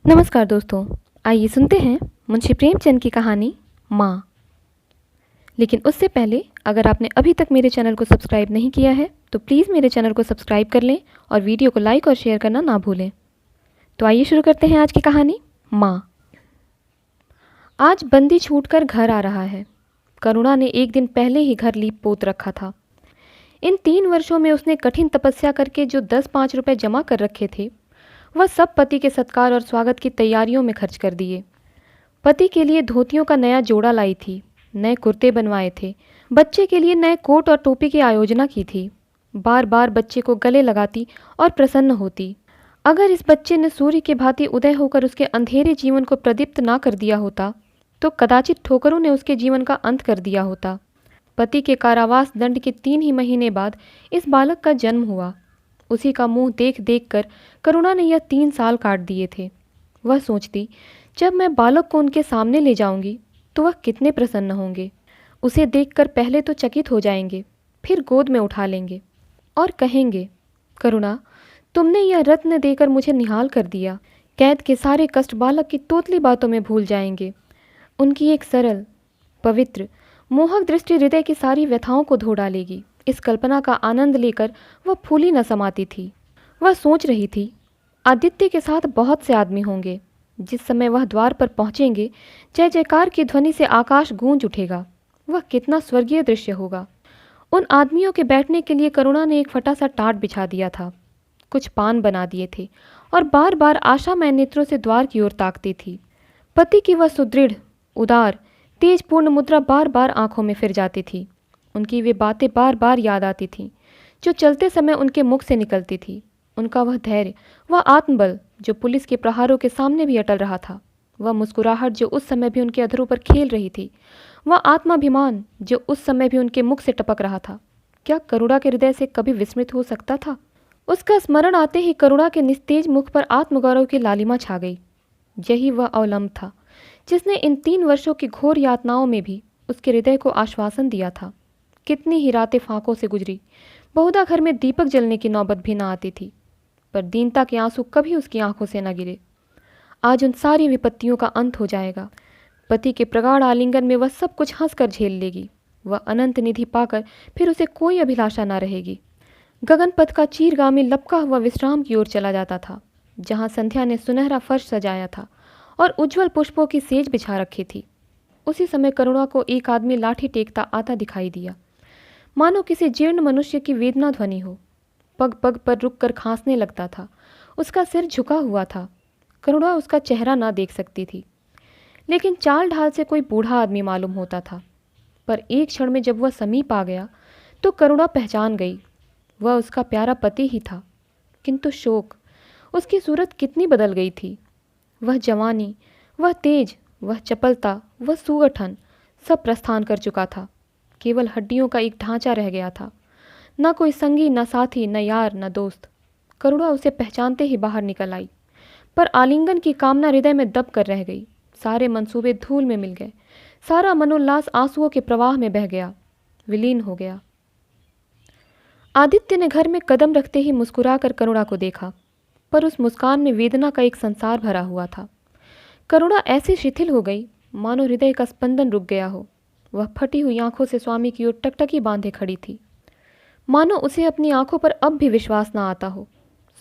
नमस्कार दोस्तों, आइए सुनते हैं मुंशी प्रेमचंद की कहानी माँ। लेकिन उससे पहले अगर आपने अभी तक मेरे चैनल को सब्सक्राइब नहीं किया है तो प्लीज़ मेरे चैनल को सब्सक्राइब कर लें और वीडियो को लाइक और शेयर करना ना भूलें। तो आइए शुरू करते हैं आज की कहानी माँ। आज बंदी छूटकर घर आ रहा है। करुणा ने एक दिन पहले ही घर लीप पोत रखा था। इन 3 वर्षों में उसने कठिन तपस्या करके जो 10-5 रुपए जमा कर रखे थे वह सब पति के सत्कार और स्वागत की तैयारियों में खर्च कर दिए। पति के लिए धोतियों का नया जोड़ा लाई थी, नए कुर्ते बनवाए थे, बच्चे के लिए नए कोट और टोपी की आयोजना की थी। बार बार बच्चे को गले लगाती और प्रसन्न होती। अगर इस बच्चे ने सूर्य के भांति उदय होकर उसके अंधेरे जीवन को प्रदीप्त ना कर दिया होता तो कदाचित ठोकरों ने उसके जीवन का अंत कर दिया होता। पति के कारावास दंड के 3 ही महीने बाद इस बालक का जन्म हुआ। उसी का मुंह देख देख कर करुणा ने यह 3 साल काट दिए थे। वह सोचती, जब मैं बालक को उनके सामने ले जाऊंगी तो वह कितने प्रसन्न होंगे। उसे देखकर पहले तो चकित हो जाएंगे, फिर गोद में उठा लेंगे और कहेंगे, करुणा, तुमने यह रत्न देकर मुझे निहाल कर दिया। कैद के सारे कष्ट बालक की तोतली बातों में भूल जाएंगे। उनकी एक सरल, पवित्र, मोहक दृष्टि हृदय की सारी व्यथाओं को धो डालेगी। इस कल्पना का आनंद लेकर वह फूली न समाती थी। वह सोच रही थी, आदित्य के साथ बहुत से आदमी होंगे। जिस समय वह द्वार पर पहुंचेंगे, जय जयकार की ध्वनि से आकाश गूंज उठेगा। वह कितना स्वर्गीय दृश्य होगा। उन आदमियों के बैठने के लिए करुणा ने एक फटा सा टाट बिछा दिया था। कुछ पान बना दिए थे और बार बार आशामय नेत्रों से द्वार की ओर ताकती थी। पति की वह सुदृढ़, उदार, तेजपूर्ण मुद्रा बार बार आंखों में फिर जाती थी। उनकी वे बातें बार बार याद आती थीं जो चलते समय उनके मुख से निकलती थी। उनका वह धैर्य, वह आत्मबल जो पुलिस के प्रहारों के सामने भी अटल रहा था, वह मुस्कुराहट जो उस समय भी उनके अधरों पर खेल रही थी, वह आत्माभिमान जो उस समय भी उनके मुख से टपक रहा था, क्या करुणा के हृदय से कभी विस्मृत हो सकता था? उसका स्मरण आते ही करुणा के निस्तेज मुख पर आत्मगौरव की लालिमा छा गई। यही वह अवलंब था जिसने इन 3 वर्षों की घोर यातनाओं में भी उसके हृदय को आश्वासन दिया था। कितनी ही रातें फांकों से गुजरी, बहुधा घर में दीपक जलने की नौबत भी न आती थी, पर दीनता के आंसू कभी उसकी आंखों से न गिरे। आज उन सारी विपत्तियों का अंत हो जाएगा। पति के प्रगाढ़ आलिंगन में वह सब कुछ हंसकर झेल लेगी। वह अनंत निधि पाकर फिर उसे कोई अभिलाषा न रहेगी। गगनपथ का चीरगामी लपका हुआ विश्राम की ओर चला जाता था, जहाँ संध्या ने सुनहरा फर्श सजाया था और उज्ज्वल पुष्पों की सेज बिछा रखी थी। उसी समय करुणा को एक आदमी लाठी टेकता आता दिखाई दिया, मानो किसी जीर्ण मनुष्य की वेदना ध्वनि हो। पग पग पर रुककर खांसने लगता था। उसका सिर झुका हुआ था। करुणा उसका चेहरा ना देख सकती थी, लेकिन चाल ढाल से कोई बूढ़ा आदमी मालूम होता था। पर एक क्षण में जब वह समीप आ गया तो करुणा पहचान गई, वह उसका प्यारा पति ही था। किंतु शोक, उसकी सूरत कितनी बदल गई थी। वह जवानी, वह तेज, वह चपलता, वह सुगठन सब प्रस्थान कर चुका था। केवल हड्डियों का एक ढांचा रह गया था। न कोई संगी, न साथी, न यार, न दोस्त। करुणा उसे पहचानते ही बाहर निकल आई, पर आलिंगन की कामना हृदय में दब कर रह गई। सारे मंसूबे धूल में मिल गए। सारा मनोल्लास आंसुओं के प्रवाह में बह गया, विलीन हो गया। आदित्य ने घर में कदम रखते ही मुस्कुराकर करुणा को देखा, पर उस मुस्कान में वेदना का एक संसार भरा हुआ था। करुणा ऐसी शिथिल हो गई मानो हृदय का स्पंदन रुक गया हो। वह फटी हुई आंखों से स्वामी की ओर टकटकी बांधे खड़ी थी, मानो उसे अपनी आंखों पर अब भी विश्वास ना आता हो।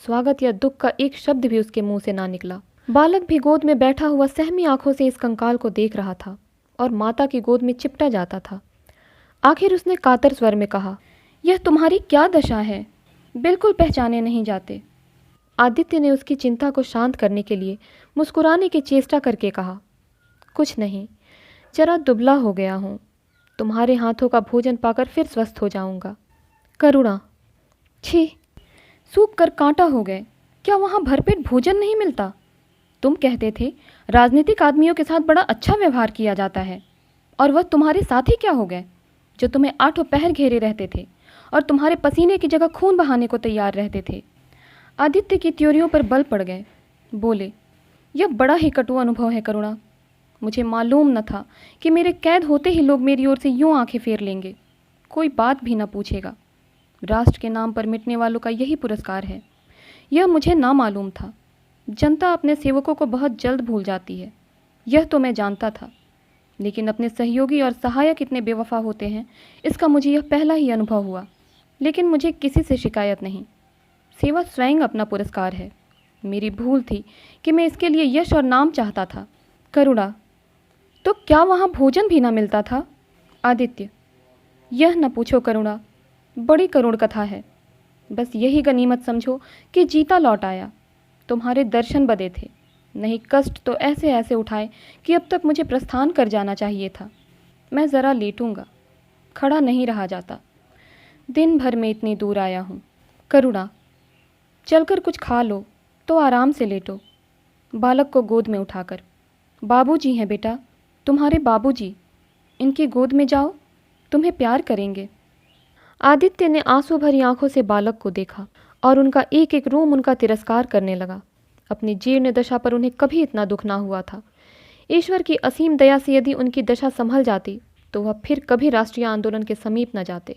स्वागत या दुख का एक शब्द भी उसके मुंह से ना निकला। बालक भी गोद में बैठा हुआ सहमी आंखों से इस कंकाल को देख रहा था और माता की गोद में चिपटा जाता था। आखिर उसने कातर स्वर में कहा, यह तुम्हारी क्या दशा है? बिल्कुल पहचाने नहीं जाते। आदित्य ने उसकी चिंता को शांत करने के लिए मुस्कुराने की चेष्टा करके कहा, कुछ नहीं, जरा दुबला हो गया हूँ। तुम्हारे हाथों का भोजन पाकर फिर स्वस्थ हो जाऊंगा। करुणा, छी, सूख कर कांटा हो गए। क्या वहाँ भरपेट भोजन नहीं मिलता? तुम कहते थे राजनीतिक आदमियों के साथ बड़ा अच्छा व्यवहार किया जाता है, और वह तुम्हारे साथ ही क्या हो गए जो तुम्हें 8 पहर घेरे रहते थे और तुम्हारे पसीने की जगह खून बहाने को तैयार रहते थे। आदित्य की त्योरियों पर बल पड़ गए। बोले, यह बड़ा ही कटु अनुभव है करुणा। मुझे मालूम न था कि मेरे कैद होते ही लोग मेरी ओर से यूं आंखें फेर लेंगे, कोई बात भी न पूछेगा। राष्ट्र के नाम पर मिटने वालों का यही पुरस्कार है। यह मुझे ना मालूम था। जनता अपने सेवकों को बहुत जल्द भूल जाती है, यह तो मैं जानता था, लेकिन अपने सहयोगी और सहायक इतने बेवफा होते हैं, इसका मुझे यह पहला ही अनुभव हुआ। लेकिन मुझे किसी से शिकायत नहीं। सेवा स्वयं अपना पुरस्कार है। मेरी भूल थी कि मैं इसके लिए यश और नाम चाहता था। करुणा, तो क्या वहाँ भोजन भी ना मिलता था? आदित्य, यह न पूछो करुणा, बड़ी करुण कथा है। बस यही गनीमत समझो कि जीता लौट आया। तुम्हारे दर्शन बदे थे, नहीं कष्ट तो ऐसे ऐसे उठाए कि अब तक मुझे प्रस्थान कर जाना चाहिए था। मैं ज़रा लेटूंगा, खड़ा नहीं रहा जाता। दिन भर में इतनी दूर आया हूँ। करुणा, चलकर कुछ खा लो तो आराम से लेटो। बालक को गोद में उठाकर, बाबूजी हैं बेटा, तुम्हारे बाबूजी, इनकी गोद में जाओ, तुम्हें प्यार करेंगे। आदित्य ने आंसू भरी आंखों से बालक को देखा और उनका एक एक रोम उनका तिरस्कार करने लगा। अपनी जीर्ण दशा पर उन्हें कभी इतना दुख ना हुआ था। ईश्वर की असीम दया से यदि उनकी दशा संभल जाती तो वह फिर कभी राष्ट्रीय आंदोलन के समीप न जाते।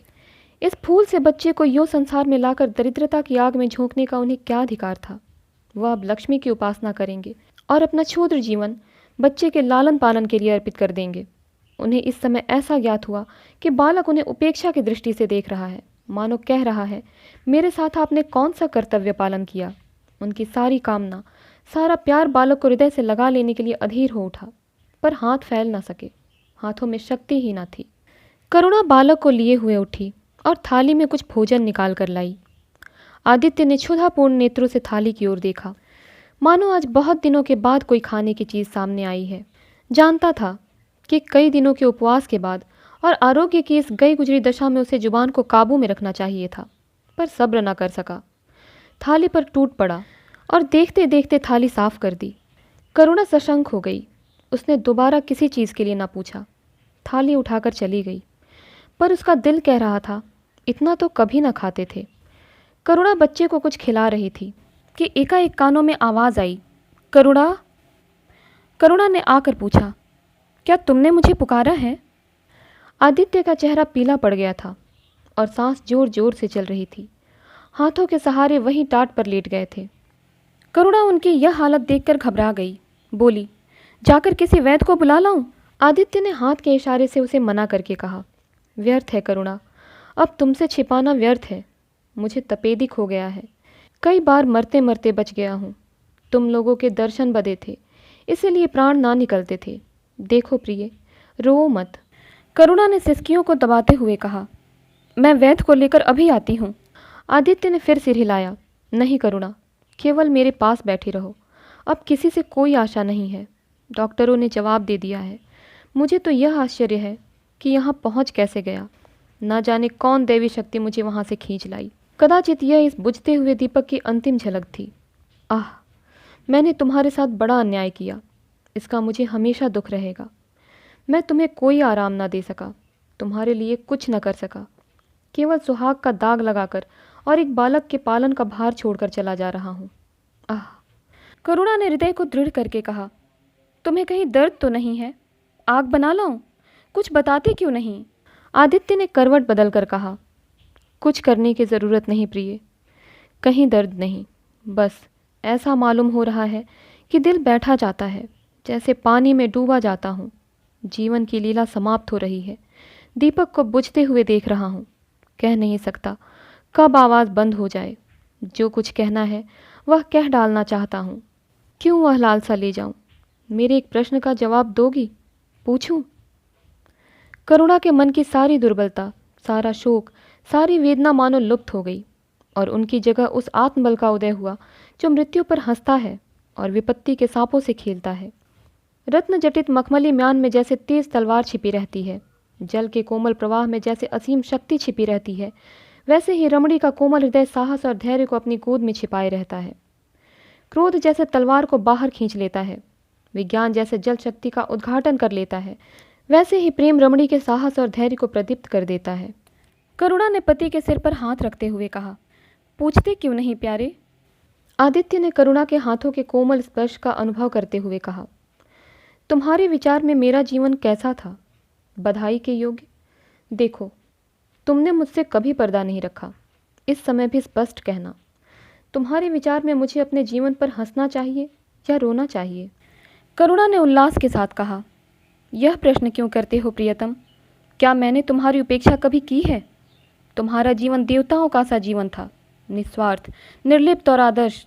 इस फूल से बच्चे को यूं संसार में लाकर दरिद्रता की आग में झोंकने का उन्हें क्या अधिकार था? वह अब लक्ष्मी की उपासना करेंगे और अपना क्षुद्र जीवन बच्चे के लालन पालन के लिए अर्पित कर देंगे। उन्हें इस समय ऐसा ज्ञात हुआ कि बालक उन्हें उपेक्षा की दृष्टि से देख रहा है, मानो कह रहा है, मेरे साथ आपने कौन सा कर्तव्य पालन किया। उनकी सारी कामना, सारा प्यार बालक को हृदय से लगा लेने के लिए अधीर हो उठा, पर हाथ फैल न सके, हाथों में शक्ति ही न थी। करुणा बालक को लिए हुए उठी और थाली में कुछ भोजन निकाल कर लाई। आदित्य ने क्षुधापूर्ण नेत्रों से थाली की ओर देखा, मानो आज बहुत दिनों के बाद कोई खाने की चीज़ सामने आई है। जानता था कि कई दिनों के उपवास के बाद और आरोग्य की इस गई गुजरी दशा में उसे जुबान को काबू में रखना चाहिए था, पर सब्र न कर सका। थाली पर टूट पड़ा और देखते देखते थाली साफ कर दी। करुणा सशंक हो गई। उसने दोबारा किसी चीज़ के लिए न पूछा, थाली उठाकर चली गई। पर उसका दिल कह रहा था, इतना तो कभी न खाते थे। करुणा बच्चे को कुछ खिला रही थी कि एकाएक कानों में आवाज़ आई, करुणा। करुणा ने आकर पूछा, क्या तुमने मुझे पुकारा है? आदित्य का चेहरा पीला पड़ गया था और सांस जोर जोर से चल रही थी। हाथों के सहारे वहीं टाट पर लेट गए थे। करुणा उनकी यह हालत देखकर घबरा गई। बोली, जाकर किसी वैद्य को बुला लाऊं? आदित्य ने हाथ के इशारे से उसे मना करके कहा, व्यर्थ है करुणा, अब तुमसे छिपाना व्यर्थ है। मुझे तपेदिक हो गया है, कई बार मरते मरते बच गया हूँ। तुम लोगों के दर्शन बदे थे, इसीलिए प्राण ना निकलते थे। देखो प्रिय, रो मत। करुणा ने सिसकियों को दबाते हुए कहा, मैं वैद्य को लेकर अभी आती हूँ। आदित्य ने फिर सिर हिलाया, नहीं करुणा, केवल मेरे पास बैठी रहो, अब किसी से कोई आशा नहीं है। डॉक्टरों ने जवाब दे दिया है। मुझे तो यह आश्चर्य है कि यहाँ पहुँच कैसे गया। न जाने कौन दैवी शक्ति मुझे वहाँ से खींच लाई। कदाचित यह इस बुझते हुए दीपक की अंतिम झलक थी। आह, मैंने तुम्हारे साथ बड़ा अन्याय किया, इसका मुझे हमेशा दुख रहेगा। मैं तुम्हें कोई आराम ना दे सका, तुम्हारे लिए कुछ न कर सका, केवल सुहाग का दाग लगाकर और एक बालक के पालन का भार छोड़कर चला जा रहा हूँ। आह। करुणा ने हृदय को दृढ़ करके कहा, तुम्हें कहीं दर्द तो नहीं है? आग बना लाऊं? कुछ बताते क्यों नहीं? आदित्य ने करवट बदल कर कहा, कुछ करने की ज़रूरत नहीं प्रिय, कहीं दर्द नहीं, बस ऐसा मालूम हो रहा है कि दिल बैठा जाता है, जैसे पानी में डूबा जाता हूँ। जीवन की लीला समाप्त हो रही है। दीपक को बुझते हुए देख रहा हूँ, कह नहीं सकता कब आवाज़ बंद हो जाए। जो कुछ कहना है वह कह डालना चाहता हूँ, क्यों वह लालसा ले जाऊँ? मेरे एक प्रश्न का जवाब दोगी? पूछूं? करुणा के मन की सारी दुर्बलता, सारा शोक, सारी वेदना मानो लुप्त हो गई और उनकी जगह उस आत्मबल का उदय हुआ जो मृत्यु पर हंसता है और विपत्ति के सांपों से खेलता है। रत्न जटित मखमली म्यान में जैसे तेज तलवार छिपी रहती है, जल के कोमल प्रवाह में जैसे असीम शक्ति छिपी रहती है, वैसे ही रमणी का कोमल हृदय साहस और धैर्य को अपनी गोद में छिपाए रहता है। क्रोध जैसे तलवार को बाहर खींच लेता है, विज्ञान जैसे जल शक्ति का उद्घाटन कर लेता है, वैसे ही प्रेम रमणी के साहस और धैर्य को प्रदीप्त कर देता है। करुणा ने पति के सिर पर हाथ रखते हुए कहा, पूछते क्यों नहीं प्यारे? आदित्य ने करुणा के हाथों के कोमल स्पर्श का अनुभव करते हुए कहा, तुम्हारे विचार में मेरा जीवन कैसा था? बधाई के योग्य? देखो, तुमने मुझसे कभी पर्दा नहीं रखा, इस समय भी स्पष्ट कहना। तुम्हारे विचार में मुझे अपने जीवन पर हंसना चाहिए या रोना चाहिए? करुणा ने उल्लास के साथ कहा, यह प्रश्न क्यों करते हो प्रियतम? क्या मैंने तुम्हारी उपेक्षा कभी की है? तुम्हारा जीवन देवताओं का सा जीवन था, निस्वार्थ, निर्लिप्त और आदर्श।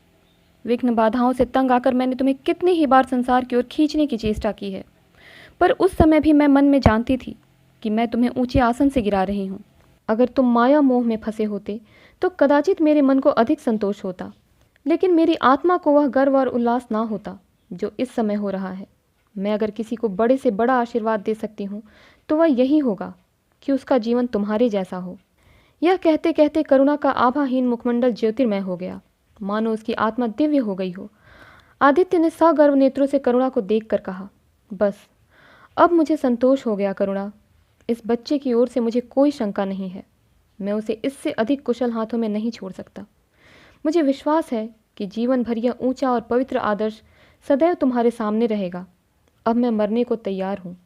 विघ्न बाधाओं से तंग आकर मैंने तुम्हें कितनी ही बार संसार की ओर खींचने की चेष्टा की है, पर उस समय भी मैं मन में जानती थी कि मैं तुम्हें ऊंचे आसन से गिरा रही हूँ। अगर तुम माया मोह में फंसे होते तो कदाचित मेरे मन को अधिक संतोष होता, लेकिन मेरी आत्मा को वह गर्व और उल्लास ना होता जो इस समय हो रहा है। मैं अगर किसी को बड़े से बड़ा आशीर्वाद दे सकती हूँ तो वह यही होगा कि उसका जीवन तुम्हारे जैसा हो। यह कहते कहते करुणा का आभाहीन मुखमंडल ज्योतिर्मय हो गया, मानो उसकी आत्मा दिव्य हो गई हो। आदित्य ने सगर्व नेत्रों से करुणा को देखकर कहा, बस अब मुझे संतोष हो गया करुणा। इस बच्चे की ओर से मुझे कोई शंका नहीं है। मैं उसे इससे अधिक कुशल हाथों में नहीं छोड़ सकता। मुझे विश्वास है कि जीवन भर यह ऊंचा और पवित्र आदर्श सदैव तुम्हारे सामने रहेगा। अब मैं मरने को तैयार हूँ।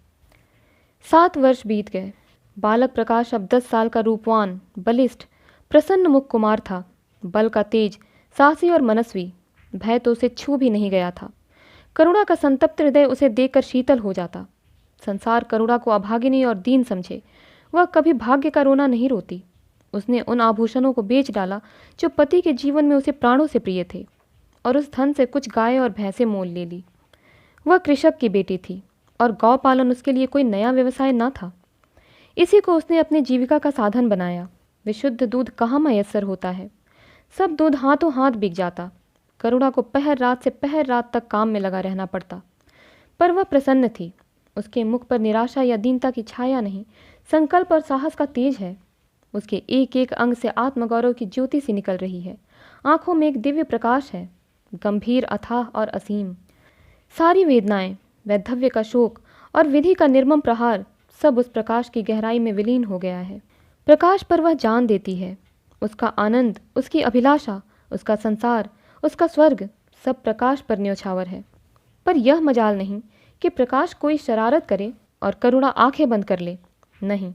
7 वर्ष बीत गए। बालक प्रकाश अब 10 साल का रूपवान, बलिष्ठ, प्रसन्न मुख कुमार था। बल का तेज, साहसी और मनस्वी, भय तो उसे छू भी नहीं गया था। करुणा का संतप्त हृदय उसे देखकर शीतल हो जाता। संसार करुणा को अभागिनी और दीन समझे, वह कभी भाग्य का रोना नहीं रोती। उसने उन आभूषणों को बेच डाला जो पति के जीवन में उसे प्राणों से प्रिय थे, और उस धन से कुछ गाय और भैंसें मोल ले ली। वह कृषक की बेटी थी और गौ पालन उसके लिए कोई नया व्यवसाय न था। इसी को उसने अपनी जीविका का साधन बनाया। विशुद्ध दूध कहाँ मयस्सर होता है, सब दूध हाथों हाथ बिक जाता। करुणा को पहर रात से पहर रात तक काम में लगा रहना पड़ता, पर वह प्रसन्न थी। उसके मुख पर निराशा या दीनता की छाया नहीं, संकल्प और साहस का तेज है। उसके एक एक अंग से आत्मगौरव की ज्योति सी निकल रही है। आंखों में एक दिव्य प्रकाश है, गंभीर, अथाह और असीम। सारी वेदनाएं, वैधव्य का शोक और विधि का निर्मम प्रहार सब उस प्रकाश की गहराई में विलीन हो गया है। प्रकाश पर वह जान देती है। उसका आनंद, उसकी अभिलाषा, उसका संसार, उसका स्वर्ग सब प्रकाश पर न्योछावर है। पर यह मजाल नहीं कि प्रकाश कोई शरारत करे और करुणा आंखें बंद कर ले। नहीं,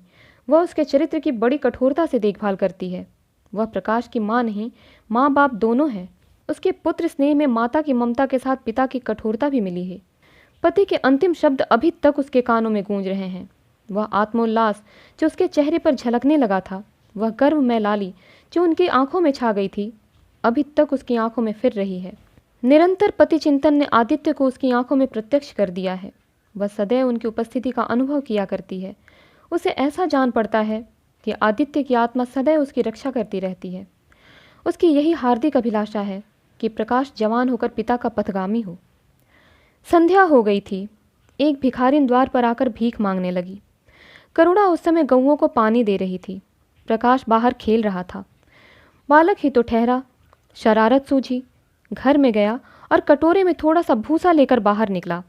वह उसके चरित्र की बड़ी कठोरता से देखभाल करती है। वह प्रकाश की माँ नहीं, माँ बाप दोनों है। उसके पुत्र स्नेह में माता की ममता के साथ पिता की कठोरता भी मिली है। पति के अंतिम शब्द अभी तक उसके कानों में गूंज रहे हैं। वह आत्मोल्लास जो उसके चेहरे पर झलकने लगा था, वह गर्व में लाली जो उनकी आंखों में छा गई थी, अभी तक उसकी आंखों में फिर रही है। निरंतर पति चिंतन ने आदित्य को उसकी आंखों में प्रत्यक्ष कर दिया है। वह सदैव उनकी उपस्थिति का अनुभव किया करती है। उसे ऐसा जान पड़ता है कि आदित्य की आत्मा सदैव उसकी रक्षा करती रहती है। उसकी यही हार्दिक अभिलाषा है कि प्रकाश जवान होकर पिता का पथगामी हो। संध्या हो गई थी। एक भिखारिन द्वार पर आकर भीख मांगने लगी। करुणा उस समय गौओं को पानी दे रही थी। प्रकाश बाहर खेल रहा था। बालक ही तो ठहरा। शरारत सूझी, घर में गया और कटोरे में थोड़ा सा भूसा लेकर बाहर निकला।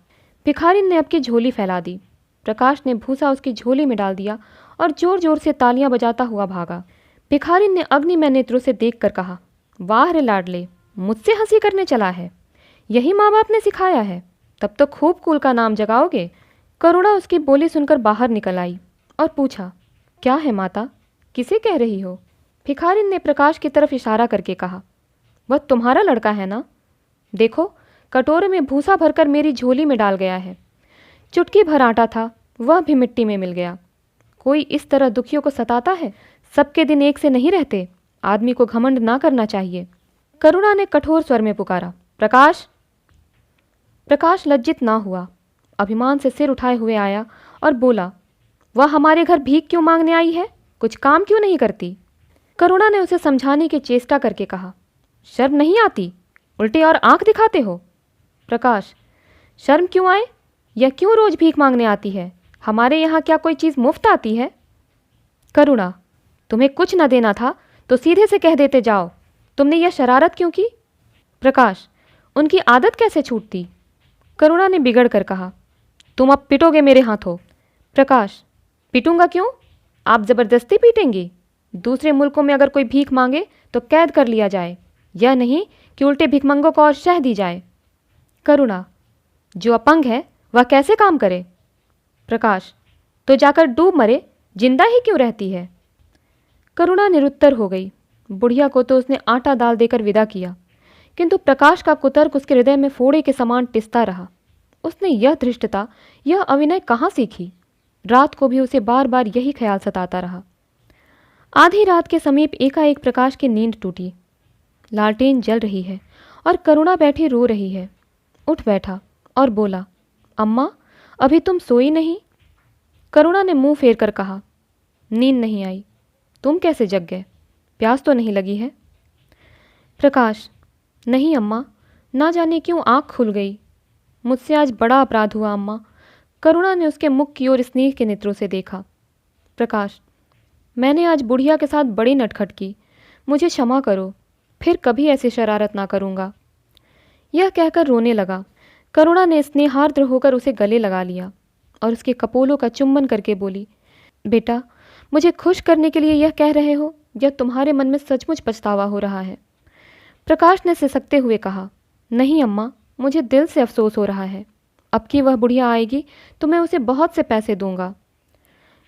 भिखारिन ने अपनी झोली फैला दी। प्रकाश ने भूसा उसकी झोली में डाल दिया और जोर जोर से तालियां बजाता हुआ भागा। भिखारिन ने अग्निमय नेत्रों से देखकर कहा, वाह रे लाडले, मुझसे हंसी करने चला है। यही माँ बाप ने सिखाया है, तब तो खूब कुल का नाम जगाओगे। करुणा उसकी बोली सुनकर बाहर निकल आई और पूछा, क्या है माता, किसे कह रही हो? भिखारिन ने प्रकाश की तरफ इशारा करके कहा, वह तुम्हारा लड़का है ना? देखो, कटोरे में भूसा भरकर मेरी झोली में डाल गया है। चुटकी भर आटा था, वह भी मिट्टी में मिल गया। कोई इस तरह दुखियों को सताता है? सबके दिन एक से नहीं रहते। आदमी को घमंड ना करना चाहिए। करुणा ने कठोर स्वर में पुकारा, प्रकाश। प्रकाश लज्जित ना हुआ, अभिमान से सिर उठाए हुए आया और बोला, वह हमारे घर भीख क्यों मांगने आई है? कुछ काम क्यों नहीं करती? करुणा ने उसे समझाने की चेष्टा करके कहा, शर्म नहीं आती? उल्टे और आंख दिखाते हो। प्रकाश, शर्म क्यों आए? यह क्यों रोज भीख मांगने आती है? हमारे यहाँ क्या कोई चीज़ मुफ्त आती है? करुणा, तुम्हें कुछ न देना था तो सीधे से कह देते जाओ। तुमने यह शरारत क्यों की? प्रकाश, उनकी आदत कैसे छूटती? करुणा ने बिगड़ कर कहा, तुम अब पिटोगे मेरे हाथों। प्रकाश, पिटूंगा क्यों? आप ज़बरदस्ती पीटेंगी? दूसरे मुल्कों में अगर कोई भीख मांगे तो कैद कर लिया जाए, यह नहीं कि उल्टे भिखमंगों को और शह दी जाए। करुणा, जो अपंग है वह कैसे काम करे? प्रकाश, तो जाकर डूब मरे, जिंदा ही क्यों रहती है? करुणा निरुत्तर हो गई। बुढ़िया को तो उसने आटा दाल देकर विदा किया, किंतु प्रकाश का कुतर्क उसके हृदय में फोड़े के समान टिसता रहा। उसने यह धृष्टता, यह अविनय कहाँ सीखी? रात को भी उसे बार बार यही ख्याल सताता रहा। आधी रात के समीप एकाएक प्रकाश की नींद टूटी। लालटेन जल रही है और करुणा बैठी रो रही है। उठ बैठा और बोला, अम्मा, अभी तुम सोई नहीं? करुणा ने मुंह फेर कर कहा, नींद नहीं आई। तुम कैसे जग गए? प्यास तो नहीं लगी है? प्रकाश, नहीं अम्मा, ना जाने क्यों आँख खुल गई। मुझसे आज बड़ा अपराध हुआ अम्मा। करुणा ने उसके मुख की ओर स्नेह के नेत्रों से देखा। प्रकाश, मैंने आज बुढ़िया के साथ बड़ी नटखट की, मुझे क्षमा करो, फिर कभी ऐसी शरारत ना करूँगा। यह कहकर रोने लगा। करुणा ने स्नेहार्द्र होकर उसे गले लगा लिया और उसके कपोलों का चुंबन करके बोली, बेटा, मुझे खुश करने के लिए यह कह रहे हो या तुम्हारे मन में सचमुच पछतावा हो रहा है? प्रकाश ने सिसकते हुए कहा, नहीं अम्मा, मुझे दिल से अफसोस हो रहा है। अब की वह बुढ़िया आएगी तो मैं उसे बहुत से पैसे दूंगा।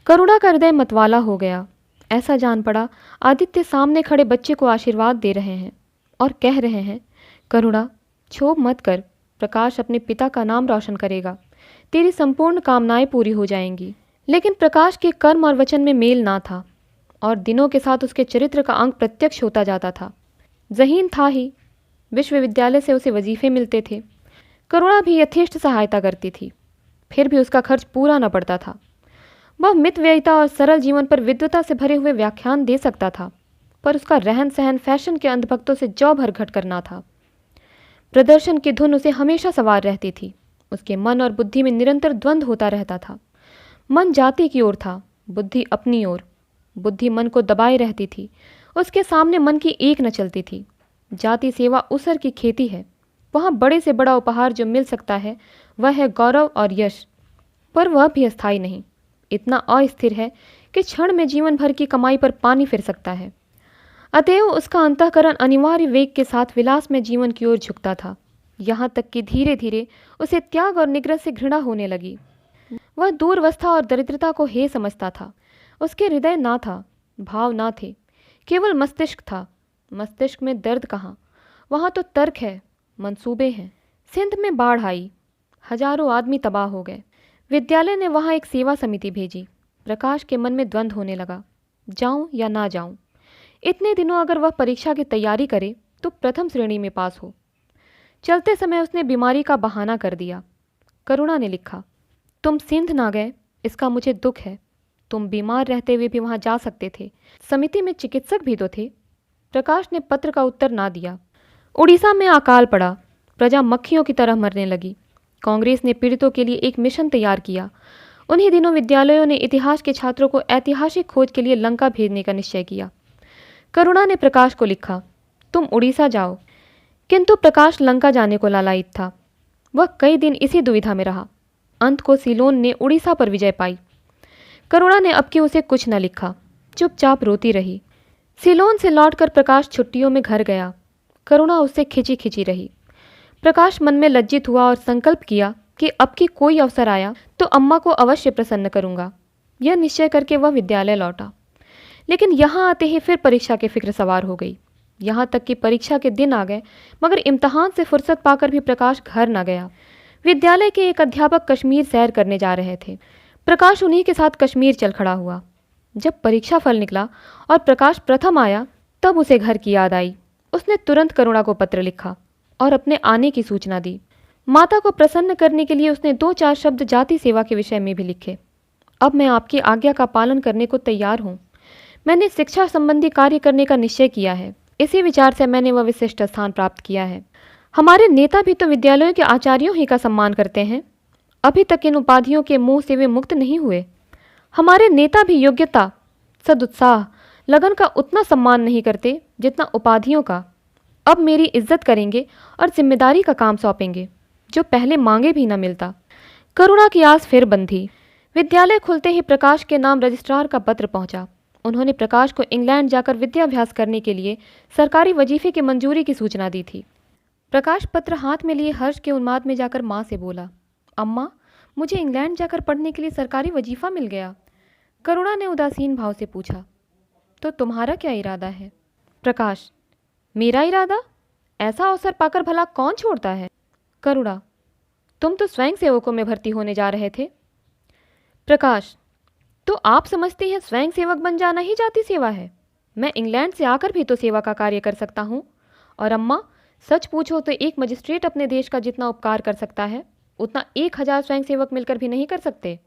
करुणा का हृदय मतवाला हो गया। ऐसा जान पड़ा आदित्य सामने खड़े बच्चे को आशीर्वाद दे रहे हैं और कह रहे हैं, करुणा, क्षोभ मत कर, प्रकाश अपने पिता का नाम रोशन करेगा, तेरी संपूर्ण कामनाएं पूरी हो जाएंगी। लेकिन प्रकाश के कर्म और वचन में मेल ना था और दिनों के साथ उसके चरित्र का अंग प्रत्यक्ष होता जाता था। ज़हीन था ही, विश्वविद्यालय से उसे वजीफे मिलते थे। करुणा भी यथेष्ट सहायता करती थी, फिर भी उसका खर्च पूरा न पड़ता था। वह मितव्ययिता और सरल जीवन पर विद्वता से भरे हुए व्याख्यान दे सकता था, पर उसका रहन सहन फैशन के अंधभक्तों से जौ भर घट करना था। प्रदर्शन की धुन उसे हमेशा सवार रहती थी। उसके मन और बुद्धि में निरंतर द्वंद्व होता रहता था। मन जाति की ओर था, बुद्धि अपनी ओर। बुद्धि मन को दबाए रहती थी, उसके सामने मन की एक न चलती थी। जाति सेवा उसर की खेती है। वहाँ बड़े से बड़ा उपहार जो मिल सकता है वह है गौरव और यश, पर वह भी अस्थायी नहीं, इतना अस्थिर है कि क्षण में जीवन भर की कमाई पर पानी फिर सकता है। अतएव उसका अंतःकरण अनिवार्य वेग के साथ विलास में जीवन की ओर झुकता था, यहाँ तक कि धीरे धीरे उसे त्याग और निग्रह से घृणा होने लगी। वह दूरवस्था और दरिद्रता को हे समझता था। उसके हृदय ना था, भाव ना थे, केवल मस्तिष्क था। मस्तिष्क में दर्द कहाँ, वहाँ तो तर्क है, मंसूबे हैं। सिंध में बाढ़ आई, हजारों आदमी तबाह हो गए। विद्यालय ने वहाँ एक सेवा समिति भेजी। प्रकाश के मन में द्वंद्व होने लगा, जाऊं या ना जाऊं। इतने दिनों अगर वह परीक्षा की तैयारी करे तो प्रथम श्रेणी में पास हो। चलते समय उसने बीमारी का बहाना कर दिया। करुणा ने लिखा, तुम सिंध ना गए, इसका मुझे दुख है। तुम बीमार रहते हुए भी वहाँ जा सकते थे, समिति में चिकित्सक भी तो थे। प्रकाश ने पत्र का उत्तर ना दिया। उड़ीसा में अकाल पड़ा, प्रजा मक्खियों की तरह मरने लगी। कांग्रेस ने पीड़ितों के लिए एक मिशन तैयार किया। उन्हीं दिनों विद्यालयों ने इतिहास के छात्रों को ऐतिहासिक खोज के लिए लंका भेजने का निश्चय किया। करुणा ने प्रकाश को लिखा, तुम उड़ीसा जाओ। किंतु प्रकाश लंका जाने को लालायित था। वह कई दिन इसी दुविधा में रहा। अंत को सीलोन ने उड़ीसा पर विजय पाई। करुणा ने अब कि उसे कुछ न लिखा, चुपचाप रोती रही। सीलोन से लौटकर प्रकाश छुट्टियों में घर गया। करुणा उससे खिंची खिंची रही। प्रकाश मन में लज्जित हुआ और संकल्प किया कि अब की कोई अवसर आया तो अम्मा को अवश्य प्रसन्न करूंगा। यह निश्चय करके वह विद्यालय लौटा। लेकिन यहाँ आते ही फिर परीक्षा की फिक्र सवार हो गई। यहाँ तक कि परीक्षा के दिन आ गए, मगर इम्तहान से फुर्सत पाकर भी प्रकाश घर न गया। विद्यालय के एक अध्यापक कश्मीर सैर करने जा रहे थे। प्रकाश उन्हीं के साथ कश्मीर चल खड़ा हुआ। जब परीक्षा फल निकला और प्रकाश प्रथम आया, तब उसे घर की याद आई। उसने तुरंत करुणा को पत्र लिखा और अपने आने की सूचना दी। माता को प्रसन्न करने के लिए उसने 2-4 शब्द जाति सेवा के विषय में भी लिखे। अब मैं आपकी आज्ञा का पालन करने को तैयार हूँ। मैंने शिक्षा संबंधी कार्य करने का निश्चय किया है। इसी विचार से मैंने वह विशिष्ट स्थान प्राप्त किया है। हमारे नेता भी तो विद्यालयों के आचार्यों ही का सम्मान करते हैं। अभी तक इन उपाधियों के मुंह से वे मुक्त नहीं हुए। हमारे नेता भी योग्यता, सदुत्साह, लगन का उतना सम्मान नहीं करते जितना उपाधियों का। अब मेरी इज्जत करेंगे और जिम्मेदारी का काम सौंपेंगे, जो पहले मांगे भी न मिलता। करुणा की आस फिर बंधी। विद्यालय खुलते ही प्रकाश के नाम रजिस्ट्रार का पत्र पहुंचा। उन्होंने प्रकाश को इंग्लैंड जाकर विद्याभ्यास करने के लिए सरकारी वजीफे की मंजूरी की सूचना दी थी। प्रकाश पत्र हाथ में लिए हर्ष के उन्माद में जाकर माँ से बोला, अम्मा, मुझे इंग्लैंड जाकर पढ़ने के लिए सरकारी वजीफा मिल गया। करुणा ने उदासीन भाव से पूछा, तो तुम्हारा क्या इरादा है? प्रकाश, मेरा इरादा? ऐसा अवसर पाकर भला कौन छोड़ता है? करुणा, तुम तो स्वयं सेवकों में भर्ती होने जा रहे थे। प्रकाश, तो आप समझती हैं स्वयं सेवक बन जाना ही जाति सेवा है? मैं इंग्लैंड से आकर भी तो सेवा का कार्य कर सकता हूँ। और अम्मा, सच पूछो तो एक मजिस्ट्रेट अपने देश का जितना उपकार कर सकता है उतना 1000 स्वयं सेवक मिलकर भी नहीं कर सकते।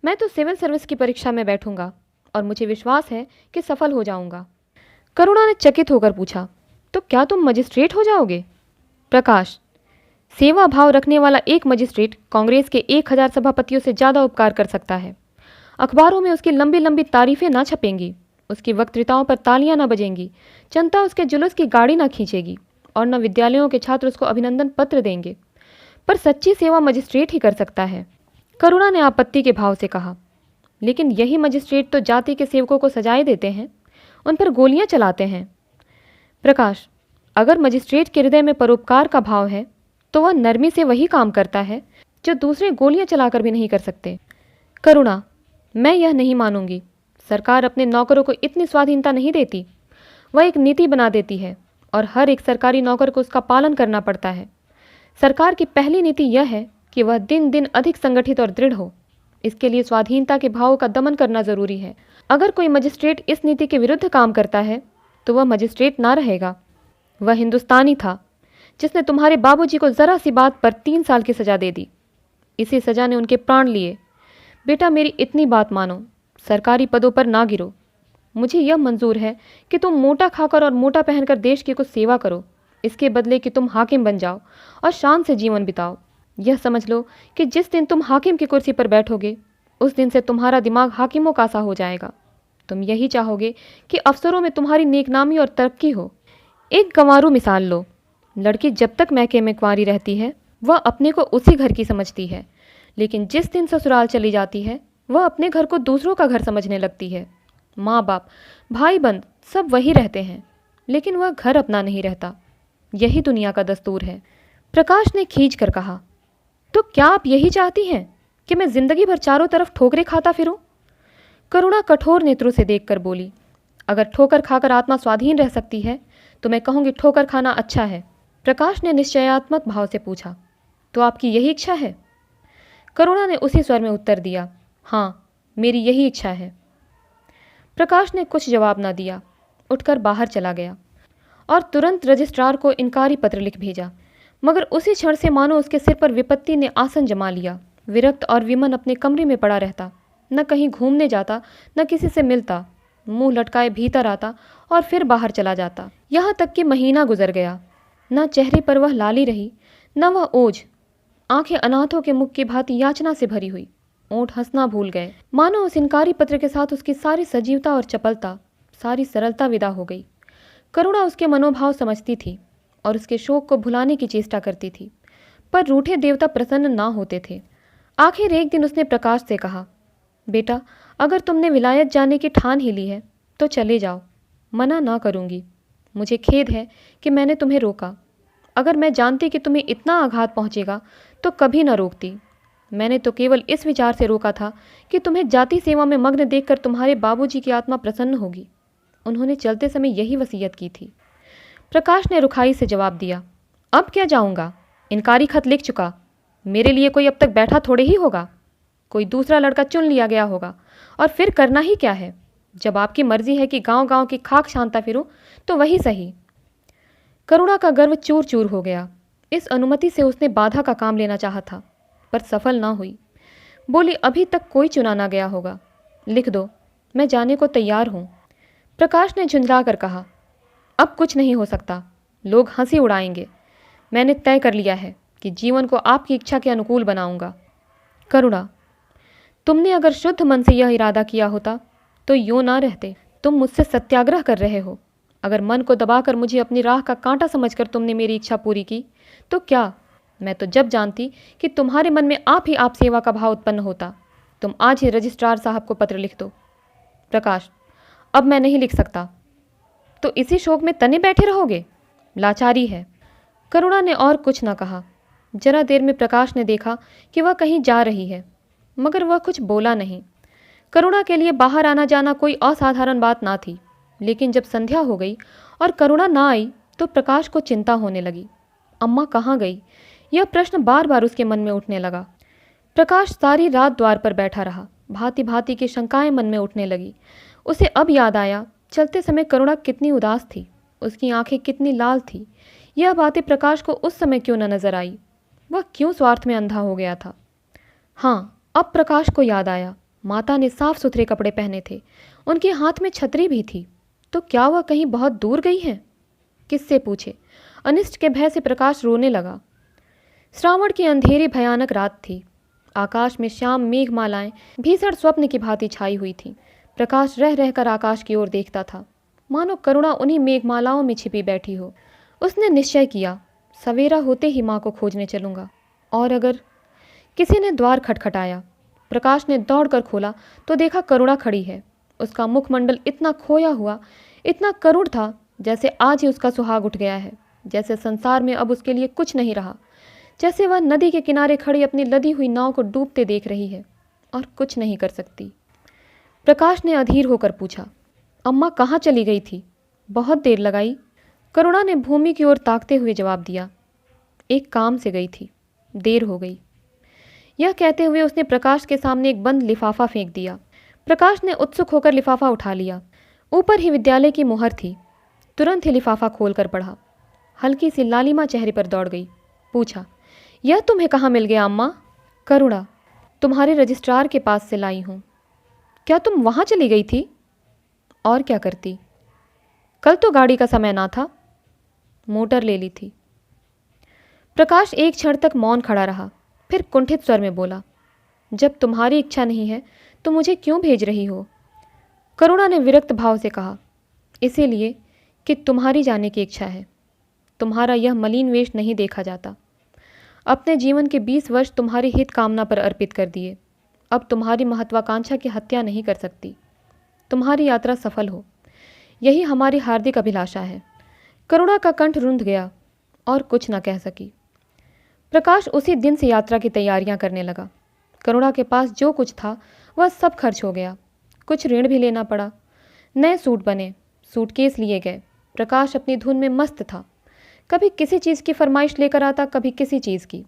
मैं तो सिविल सर्विस की परीक्षा में बैठूंगा और मुझे विश्वास है कि सफल हो जाऊंगा। करुणा ने चकित होकर पूछा, तो क्या तुम मजिस्ट्रेट हो जाओगे? प्रकाश, सेवा भाव रखने वाला एक मजिस्ट्रेट कांग्रेस के 1000 सभापतियों से ज़्यादा उपकार कर सकता है। अखबारों में उसकी लंबी लंबी तारीफें ना छपेंगी, उसकी वक्तृताओं पर तालियां ना बजेंगी, जनता उसके जुलूस की गाड़ी ना खींचेगी और न विद्यालयों के छात्र उसको अभिनंदन पत्र देंगे। पर सच्ची सेवा मजिस्ट्रेट ही कर सकता है। करुणा ने आपत्ति के भाव से कहा, लेकिन यही मजिस्ट्रेट तो जाति के सेवकों को सजाएं देते हैं, उन पर गोलियां चलाते हैं। प्रकाश, अगर मजिस्ट्रेट के हृदय में परोपकार का भाव है तो वह नरमी से वही काम करता है जो दूसरे गोलियां चलाकर भी नहीं कर सकते। करुणा, मैं यह नहीं मानूंगी। सरकार अपने नौकरों को इतनी स्वाधीनता नहीं देती, वह एक नीति बना देती है और हर एक सरकारी नौकर को उसका पालन करना पड़ता है। सरकार की पहली नीति यह है कि वह दिन दिन अधिक संगठित और दृढ़ हो। इसके लिए स्वाधीनता के भावों का दमन करना जरूरी है। अगर कोई मजिस्ट्रेट इस नीति के विरुद्ध काम करता है तो वह मजिस्ट्रेट ना रहेगा। वह हिंदुस्तानी था जिसने तुम्हारे बाबूजी को जरा सी बात पर 3 साल की सजा दे दी। इसी सजा ने उनके प्राण लिए। बेटा, मेरी इतनी बात मानो, सरकारी पदों पर ना गिरो। मुझे यह मंजूर है कि तुम मोटा खाकर और मोटा पहनकर देश की कुछ सेवा करो, इसके बदले कि तुम हाकिम बन जाओ और शान से जीवन बिताओ। यह समझ लो कि जिस दिन तुम हाकिम की कुर्सी पर बैठोगे उस दिन से तुम्हारा दिमाग हाकिमों का सा हो जाएगा। तुम यही चाहोगे कि अफसरों में तुम्हारी नेकनामी और तरक्की हो। एक गंवारू मिसाल लो। लड़की जब तक मैके में कुंवारी रहती है वह अपने को उसी घर की समझती है, लेकिन जिस दिन ससुराल चली जाती है वह अपने घर को दूसरों का घर समझने लगती है। माँ बाप, भाई बंद सब वही रहते हैं, लेकिन वह घर अपना नहीं रहता। यही दुनिया का दस्तूर है। प्रकाश ने खींच कर कहा, तो क्या आप यही चाहती हैं कि मैं जिंदगी भर चारों तरफ ठोकरें खाता फिरूं? करुणा कठोर नेत्रों से देखकर बोली, अगर ठोकर खाकर आत्मा स्वाधीन रह सकती है तो मैं कहूँगी ठोकर खाना अच्छा है। प्रकाश ने निश्चयात्मक भाव से पूछा, तो आपकी यही इच्छा है? करुणा ने उसी स्वर में उत्तर दिया, हाँ, मेरी यही इच्छा है। प्रकाश ने कुछ जवाब न दिया, उठकर बाहर चला गया और तुरंत रजिस्ट्रार को इनकारी पत्र लिख भेजा। मगर उसी क्षण से मानो उसके सिर पर विपत्ति ने आसन जमा लिया। विरक्त और विमन अपने कमरे में पड़ा रहता, न कहीं घूमने जाता, न किसी से मिलता, मुंह लटकाए भीतर आता और फिर बाहर चला जाता। यहाँ तक कि महीना गुजर गया, न चेहरे पर वह लाली रही, न वह ओझ। आंखें अनाथों के मुख की भांति याचना से भरी हुई, ओंठ हंसना भूल गए। मानो उस इनकारी पत्र के साथ उसकी सारी सजीवता और चपलता, सारी सरलता विदा हो गई। करुणा उसके मनोभाव समझती थी और उसके शोक को भुलाने की चेष्टा करती थी, पर रूठे देवता प्रसन्न ना होते थे। आखिर एक दिन उसने प्रकाश से कहा, बेटा, अगर तुमने विलायत जाने की ठान ही ली है तो चले जाओ, मना ना करूँगी। मुझे खेद है कि मैंने तुम्हें रोका। अगर मैं जानती कि तुम्हें इतना आघात पहुँचेगा तो कभी न रोकती। मैंने तो केवल इस विचार से रोका था कि तुम्हें जाति सेवा में मग्न देखकर तुम्हारे बाबूजी की आत्मा प्रसन्न होगी। उन्होंने चलते समय यही वसीयत की थी। प्रकाश ने रुखाई से जवाब दिया, अब क्या जाऊंगा? इनकारी खत लिख चुका। मेरे लिए कोई अब तक बैठा थोड़े ही होगा। कोई दूसरा लड़का चुन लिया गया होगा और फिर करना ही क्या है? जब आपकी मर्जी है कि गांव गांव की खाक छानता फिरूं तो वही सही। करुणा का गर्व चूर चूर हो गया। इस अनुमति से उसने बाधा का काम लेना चाहा था, पर सफल ना हुई। बोली, अभी तक कोई चुना ना गया होगा। लिख दो, मैं जाने को तैयार हूँ। प्रकाश ने झुंझला कर कहा, अब कुछ नहीं हो सकता। लोग हंसी उड़ाएंगे। मैंने तय कर लिया है कि जीवन को आपकी इच्छा के अनुकूल बनाऊंगा। करुणा, तुमने अगर शुद्ध मन से यह इरादा किया होता तो यूं ना रहते। तुम मुझसे सत्याग्रह कर रहे हो। अगर मन को दबाकर मुझे अपनी राह का कांटा समझकर तुमने मेरी इच्छा पूरी की तो क्या? मैं तो जब जानती कि तुम्हारे मन में आप ही आप सेवा का भाव उत्पन्न होता। तुम आज ही रजिस्ट्रार साहब को पत्र लिख दो। प्रकाश, अब मैं नहीं लिख सकता। तो इसी शोक में तने बैठे रहोगे? लाचारी है। करुणा ने और कुछ न कहा। जरा देर में प्रकाश ने देखा कि वह कहीं जा रही है, मगर वह कुछ बोला नहीं। करुणा के लिए बाहर आना जाना कोई असाधारण बात ना थी, लेकिन जब संध्या हो गई और करुणा ना आई तो प्रकाश को चिंता होने लगी। अम्मा कहाँ गई, यह प्रश्न बार बार उसके मन में उठने लगा। प्रकाश सारी रात द्वार पर बैठा रहा। भांति भांति की शंकाएं मन में उठने लगी। उसे अब याद आया, चलते समय करुणा कितनी उदास थी, उसकी आंखें कितनी लाल थी। यह बातें प्रकाश को उस समय क्यों न नजर आई? वह क्यों स्वार्थ में अंधा हो गया था? हाँ, अब प्रकाश को याद आया, माता ने साफ सुथरे कपड़े पहने थे, उनके हाथ में छतरी भी थी। तो क्या वह कहीं बहुत दूर गई है? किससे पूछे? अनिष्ट के भय से प्रकाश रोने लगा। श्रावण की अंधेरी भयानक रात थी। आकाश में श्याम मेघमालाएं भीषण स्वप्न की भांति छाई हुई थीं। प्रकाश रह रहकर आकाश की ओर देखता था, मानो करुणा उन्हीं मेघमालाओं में छिपी बैठी हो। उसने निश्चय किया, सवेरा होते ही माँ को खोजने चलूँगा। और अगर किसी ने द्वार खटखटाया। प्रकाश ने दौड़कर खोला तो देखा करुणा खड़ी है। उसका मुखमंडल इतना खोया हुआ, इतना करुण था, जैसे आज ही उसका सुहाग उठ गया है, जैसे संसार में अब उसके लिए कुछ नहीं रहा, जैसे वह नदी के किनारे खड़ी अपनी लदी हुई नाव को डूबते देख रही है और कुछ नहीं कर सकती। प्रकाश ने अधीर होकर पूछा, अम्मा कहाँ चली गई थी? बहुत देर लगाई। करुणा ने भूमि की ओर ताकते हुए जवाब दिया, एक काम से गई थी, देर हो गई। यह कहते हुए उसने प्रकाश के सामने एक बंद लिफाफा फेंक दिया। प्रकाश ने उत्सुक होकर लिफाफा उठा लिया। ऊपर ही विद्यालय की मुहर थी। तुरंत ही लिफाफा खोलकर पढ़ा। हल्की सी लालिमा चेहरे पर दौड़ गई। पूछा, यह तुम्हें कहाँ मिल गया अम्मा? करुणा, तुम्हारे रजिस्ट्रार के पास से लाई हूँ। क्या तुम वहाँ चली गई थी? और क्या करती, कल तो गाड़ी का समय ना था। मोटर ले ली थी। प्रकाश एक क्षण तक मौन खड़ा रहा, फिर कुंठित स्वर में बोला, जब तुम्हारी इच्छा नहीं है तो मुझे क्यों भेज रही हो? करुणा ने विरक्त भाव से कहा, इसीलिए कि तुम्हारी जाने की इच्छा है। तुम्हारा यह मलिन वेश नहीं देखा जाता। अपने जीवन के 20 वर्ष तुम्हारी हित कामना पर अर्पित कर दिए। अब तुम्हारी महत्वाकांक्षा की हत्या नहीं कर सकती। तुम्हारी यात्रा सफल हो, यही हमारी हार्दिक अभिलाषा है। करुणा का कंठ रुंध गया और कुछ न कह सकी। प्रकाश उसी दिन से यात्रा की तैयारियां करने लगा। करुणा के पास जो कुछ था वह सब खर्च हो गया। कुछ ऋण भी लेना पड़ा। नए सूट बने, सूटकेस लिए गए। प्रकाश अपनी धुन में मस्त था। कभी किसी चीज़ की फरमाइश लेकर आता, कभी किसी चीज़ की।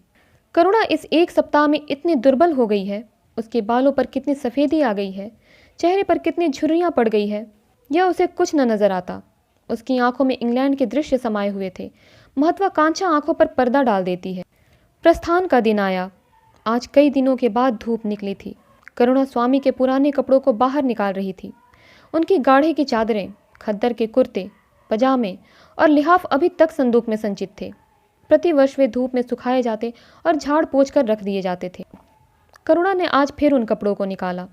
करुणा इस एक सप्ताह में इतनी दुर्बल हो गई है, उसके बालों पर कितनी सफ़ेदी आ गई है, चेहरे पर कितनी झुर्रियाँ पड़ गई है, यह उसे कुछ न नज़र आता। उसकी आंखों में इंग्लैंड के दृश्य समाये हुए थे। महत्वाकांक्षा आंखों पर पर्दा डाल देती है। प्रस्थान का दिन आया। आज कई दिनों के बाद धूप निकली थी। करुणा स्वामी के पुराने कपड़ों को बाहर निकाल रही थी। उनकी गाढ़े की चादरें, खद्दर के कुर्ते, पजामे और लिहाफ अभी तक संदूक में संचित थे। प्रतिवर्ष वे धूप में सुखाए जाते और झाड़ पोंछ कर रख दिए जाते थे। करुणा ने आज फिर उन कपड़ों को निकाला,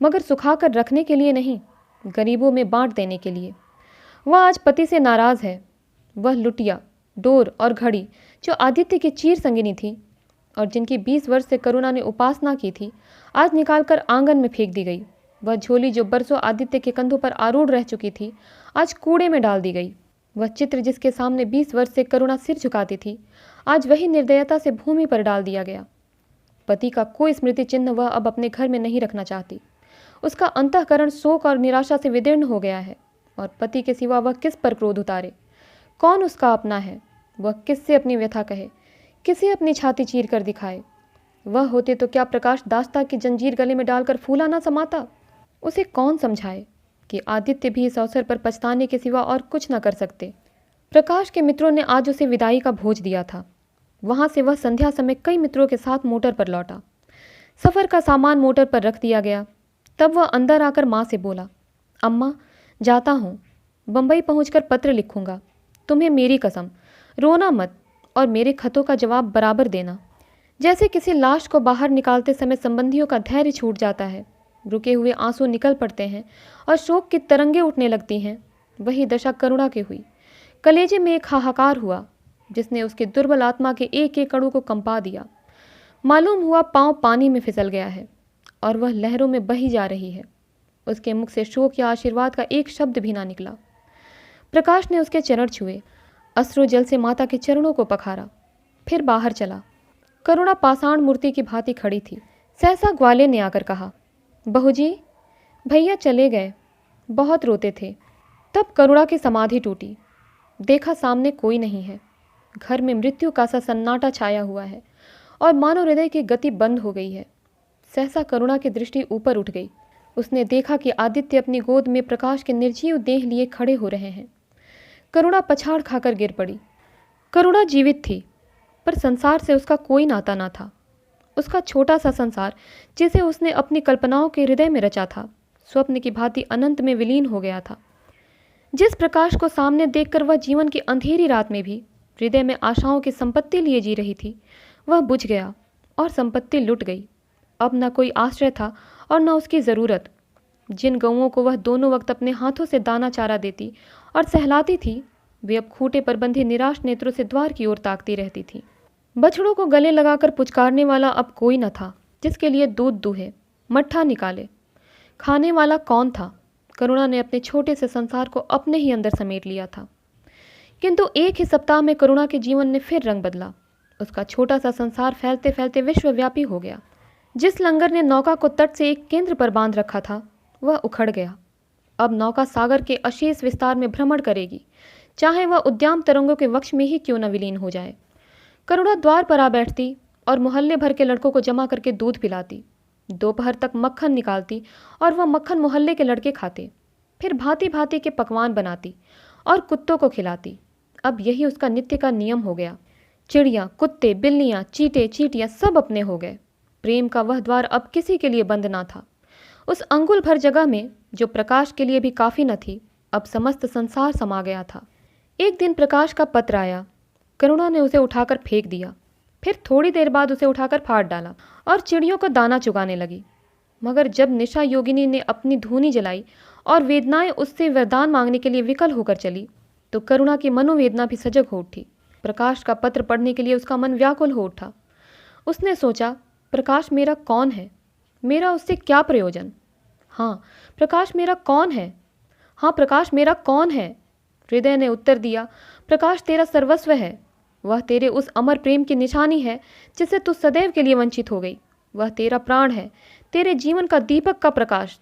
मगर सुखाकर रखने के लिए नहीं, गरीबों में बांट देने के लिए। वह आज पति से नाराज है। वह लुटिया, डोर और घड़ी जो आदित्य की चीर संगिनी थी और जिनकी 20 वर्ष से करुणा ने उपासना की थी, आज निकालकर आंगन में फेंक दी गई। वह झोली जो बरसों आदित्य के कंधों पर आरूढ़ रह चुकी थी, आज कूड़े में डाल दी गई। वह चित्र जिसके सामने 20 वर्ष से करुणा सिर झुकाती थी, आज वही निर्दयता से भूमि पर डाल दिया गया। पति का कोई स्मृति चिन्ह वह अब अपने घर में नहीं रखना चाहती। उसका अंतःकरण शोक और निराशा से विदीर्ण हो गया है और पति के सिवा वह किस पर क्रोध उतारे? कौन उसका अपना है? वह किससे अपनी व्यथा कहे, किसे अपनी छाती चीर कर दिखाए? वह होते तो क्या प्रकाश दास्ता की जंजीर गले में डालकर फूला ना समाता? उसे कौन समझाए कि आदित्य भी इस अवसर पर पछताने के सिवा और कुछ न कर सकते। प्रकाश के मित्रों ने आज उसे विदाई का भोज दिया था। वहाँ से वह संध्या समय कई मित्रों के साथ मोटर पर लौटा। सफ़र का सामान मोटर पर रख दिया गया। तब वह अंदर आकर माँ से बोला, अम्मा जाता हूँ, बम्बई पहुँचकर पत्र लिखूँगा। तुम्हें मेरी कसम, रोना मत और मेरे खतों का जवाब बराबर देना। जैसे किसी लाश को बाहर निकालते समय संबंधियों का धैर्य छूट जाता है, रुके हुए आंसू निकल पड़ते हैं और शोक की तरंगें उठने लगती हैं, वही दशा करुणा की हुई। कलेजे में एक हाहाकार हुआ जिसने उसके दुर्बल आत्मा के एक एक कणु को कंपा दिया। मालूम हुआ पांव पानी में फिसल गया है और वह लहरों में बही जा रही है। उसके मुख से शोक या आशीर्वाद का एक शब्द भी ना निकला। प्रकाश ने उसके चरण छुए, अश्रु जल से माता के चरणों को पखारा, फिर बाहर चला। करुणा पाषाण मूर्ति की भांति खड़ी थी। सहसा ग्वाले ने आकर कहा, बहू जी, भैया चले गए, बहुत रोते थे। तब करुणा की समाधि टूटी। देखा सामने कोई नहीं है। घर में मृत्यु का सा सन्नाटा छाया हुआ है और मानो हृदय की गति बंद हो गई है। सहसा करुणा की दृष्टि ऊपर उठ गई। उसने देखा कि आदित्य अपनी गोद में प्रकाश के निर्जीव देह लिए खड़े हो रहे हैं। करुणा पछाड़ खाकर गिर पड़ी। करुणा जीवित थी, पर संसार से उसका कोई नाता ना था। उसका छोटा सा संसार, जिसे उसने अपनी कल्पनाओं के हृदय में रचा था, स्वप्न की भांति अनंत में विलीन हो गया था। जिस प्रकाश को सामने देखकर वह जीवन की अंधेरी रात में भी हृदय में आशाओं की संपत्ति लिए जी रही थी, वह बुझ गया और संपत्ति लुट गई। अब न कोई आश्रय था और न उसकी ज़रूरत। जिन गौओं को वह दोनों वक्त अपने हाथों से दाना चारा देती और सहलाती थी, वे अब खूंटे पर बंधे निराश नेत्रों से द्वार की ओर ताकती रहती थीं। बछड़ों को गले लगाकर पुचकारने वाला अब कोई न था, जिसके लिए दूध दूहे, मट्ठा निकाले। खाने वाला कौन था? करुणा ने अपने छोटे से संसार को अपने ही अंदर समेट लिया था। किंतु एक ही सप्ताह में करुणा के जीवन ने फिर रंग बदला। उसका छोटा सा संसार फैलते फैलते विश्वव्यापी हो गया। जिस लंगर ने नौका को तट से एक केंद्र पर बांध रखा था, वह उखड़ गया। अब नौका सागर के अशेष विस्तार में भ्रमण करेगी, चाहे वह उद्याम तरंगों के वक्ष में ही क्यों न विलीन हो जाए। करुणा द्वार पर आ बैठती और मोहल्ले भर के लड़कों को जमा करके दूध पिलाती। दोपहर तक मक्खन निकालती और वह मक्खन मोहल्ले के लड़के खाते। फिर भांति भांति के पकवान बनाती और कुत्तों को खिलाती। अब यही उसका नित्य का नियम हो गया। चिड़िया, कुत्ते, बिल्लियाँ, चींटे, चींटियाँ सब अपने हो गए। प्रेम का वह द्वार अब किसी के लिए बंद ना था। उस अंगुल भर जगह में, जो प्रकाश के लिए भी काफ़ी न थी, अब समस्त संसार समा गया था। एक दिन प्रकाश का पत्र आया। करुणा ने उसे उठाकर फेंक दिया। फिर थोड़ी देर बाद उसे उठाकर फाड़ डाला और चिड़ियों को दाना चुगाने लगी। मगर जब निशा योगिनी ने अपनी धूनी जलाई और वेदनाएं उससे वरदान मांगने के लिए विकल होकर चली, तो करुणा की मनोवेदना भी सजग हो उठी। प्रकाश का पत्र पढ़ने के लिए उसका मन व्याकुल हो उठा। उसने सोचा, प्रकाश मेरा कौन है? मेरा उससे क्या प्रयोजन? हाँ, प्रकाश मेरा कौन है? हाँ, प्रकाश मेरा कौन है? हृदय ने उत्तर दिया, प्रकाश तेरा सर्वस्व है। वह तेरे उस अमर प्रेम की निशानी है जिससे तू सदैव के लिए वंचित हो गई। वह तेरा प्राण है, तेरे जीवन का दीपक का प्रकाश,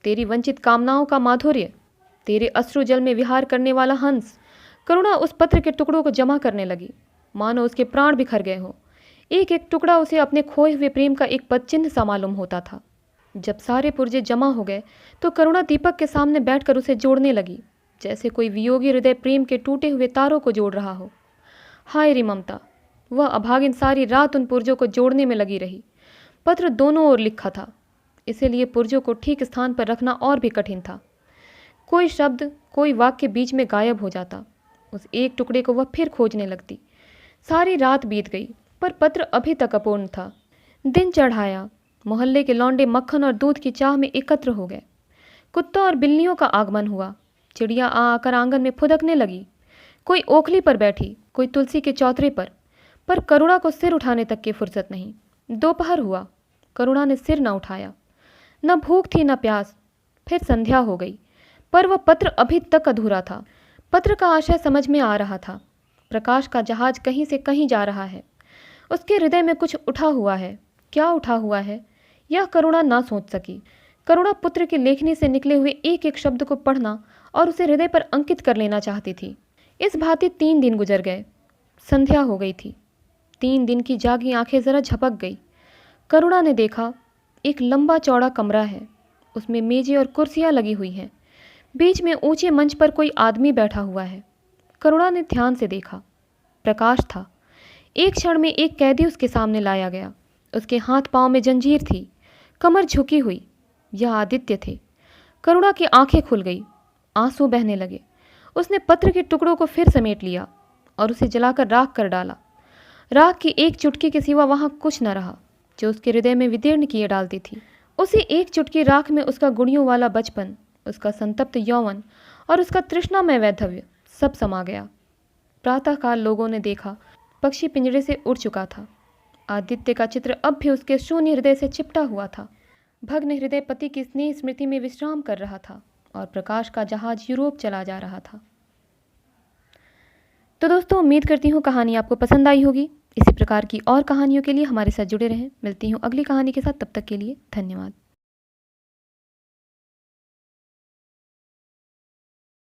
तेरी वंचित कामनाओं का माधुर्य, तेरे अश्रु जल में विहार करने वाला हंस। करुणा उस पत्र के टुकड़ों को जमा करने लगी, मानो उसके प्राण बिखर गए हों। एक एक टुकड़ा उसे अपने खोए हुए प्रेम का एक पदचिन्ह सा मालूम होता था। जब सारे पुर्जे जमा हो गए तो करुणा दीपक के सामने बैठकर उसे जोड़ने लगी, जैसे कोई वियोगी हृदय प्रेम के टूटे हुए तारों को जोड़ रहा हो। हाय रे ममता! वह अभागिन सारी रात उन पुर्जों को जोड़ने में लगी रही। पत्र दोनों ओर लिखा था, इसीलिए पुर्जों को ठीक स्थान पर रखना और भी कठिन था। कोई शब्द, कोई वाक्य बीच में गायब हो जाता। उस एक टुकड़े को वह फिर खोजने लगती। सारी रात बीत गई, पर पत्र अभी तक अपूर्ण था। दिन चढ़ाया। मोहल्ले के लौंडे मक्खन और दूध की चाह में एकत्र हो गए। कुत्तों और बिल्लियों का आगमन हुआ। चिड़िया आकर आंगन में फुदकने लगी। कोई ओखली पर बैठी, कोई तुलसी के चौतरे पर करुणा को सिर उठाने तक की फुर्सत नहीं। दोपहर हुआ, करुणा ने सिर न उठाया। न भूख थी न प्यास। फिर संध्या हो गई, पर वह पत्र अभी तक अधूरा था। पत्र का आशय समझ में आ रहा था। प्रकाश का जहाज कहीं से कहीं जा रहा है। उसके हृदय में कुछ उठा हुआ है। क्या उठा हुआ है, यह करुणा ना सोच सकी। करुणा पुत्र की लेखनी से निकले हुए एक एक शब्द को पढ़ना और उसे हृदय पर अंकित कर लेना चाहती थी। इस भांति 3 दिन गुजर गए। संध्या हो गई थी। 3 दिन की जागी आंखें जरा झपक गई। करुणा ने देखा, एक लंबा चौड़ा कमरा है। उसमें मेजें और कुर्सियां लगी हुई हैं। बीच में ऊंचे मंच पर कोई आदमी बैठा हुआ है। करुणा ने ध्यान से देखा, प्रकाश था। एक क्षण में एक कैदी उसके सामने लाया गया। उसके हाथ पांव में जंजीर थी, कमर झुकी हुई। यह आदित्य थे। करुणा की आंखें खुल गई, आंसू बहने लगे। उसने पत्र के टुकड़ों को फिर समेट लिया और उसे जलाकर राख कर डाला। राख की एक चुटकी के सिवा वहां कुछ न रहा जो उसके हृदय में विदीर्ण किए डालती थी। उसी एक चुटकी राख में उसका गुणियों वाला बचपन, उसका संतप्त यौवन और उसका तृष्णामय वैधव्य सब समा गया। प्रातःकाल लोगों ने देखा, पक्षी पिंजरे से उड़ चुका था। आदित्य का चित्र अब भी उसके शून्य हृदय से चिपटा हुआ था। भग्न हृदय पति की स्नेह स्मृति में विश्राम कर रहा था और प्रकाश का जहाज यूरोप चला जा रहा था। तो दोस्तों, उम्मीद करती हूँ कहानी आपको पसंद आई होगी। इसी प्रकार की और कहानियों के लिए हमारे साथ जुड़े रहें। मिलती हूँ अगली कहानी के साथ, तब तक के लिए धन्यवाद।